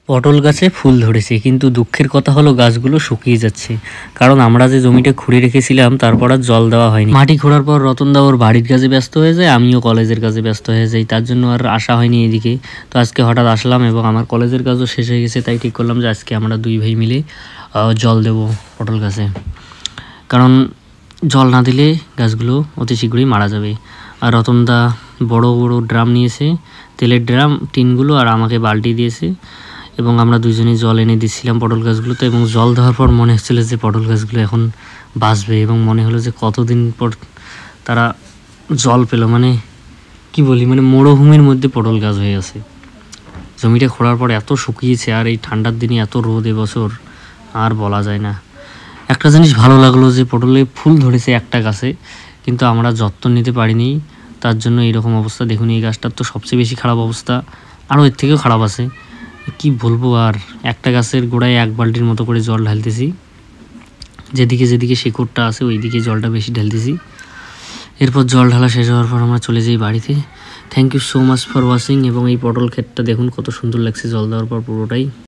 পটল গাছে ফুল ধরেছে, কিন্তু দুঃখের কথা হলো গাছগুলো শুকিয়ে যাচ্ছে। কারণ আমরা যে জমিটা খুঁড়ে রেখেছিলাম তারপর আর জল দেওয়া হয়নি। মাটি খোঁড়ার পর রতনদা ওর বাড়ির কাজে ব্যস্ত হয়ে যায়, আমিও কলেজের কাজে ব্যস্ত হয়ে যাই, তার জন্য আর আসা হয়নি এদিকে। তো আজকে হঠাৎ আসলাম এবং আমার কলেজের কাজও শেষ হয়ে গেছে, তাই ঠিক করলাম যে আজকে আমরা দুই ভাই মিলে জল দেব পটল গাছে। কারণ জল না দিলে গাছগুলো অতি শীঘ্রই মারা যাবে। আর রতনদা বড় বড় ড্রাম নিয়েছে, তেলের ড্রাম, টিনগুলো, আর আমাকে বালতি দিয়েছে এবং আমরা দুজনেই জল এনে দিচ্ছিলাম পটল গাছগুলোতে। এবং জল দেওয়ার পর মনে হচ্ছিল যে পটল গাছগুলো এখন বাঁচবে এবং মনে হলো যে কতদিন পর তারা জল পেল। মানে কি বলি, মানে মরুভূমির মধ্যে পটল গাছ হয়ে আছে। জমিটা খোঁড়ার পর এত শুকিয়েছে, আর এই ঠান্ডার দিনে এত রোদ এবছর আর বলা যায় না। একটা জিনিস ভালো লাগলো যে পটলে ফুল ধরেছে একটা গাছে, কিন্তু আমরা যত্ন নিতে পারিনি, তার জন্য এইরকম অবস্থা। দেখুন এই গাছটার তো সবচেয়ে বেশি খারাপ অবস্থা, আরও এর থেকেও খারাপ আছে। কি বলবো, আর একটা গাছের গোড়ায় এক বালতির মতো করে জল ঢালতেছি, যেদিকে যেদিকে শিকড়টা আছে ওই দিকে জলটা বেশি ঢালতেছি। এরপর জল ঢালা শেষ হওয়ার পর আমরা চলে যাই বাড়িতে। Thank you so much for watching. এবং এই পটল ক্ষেতটা দেখুন কত সুন্দর লাগছে জল দেওয়ার পর পুরোটাই।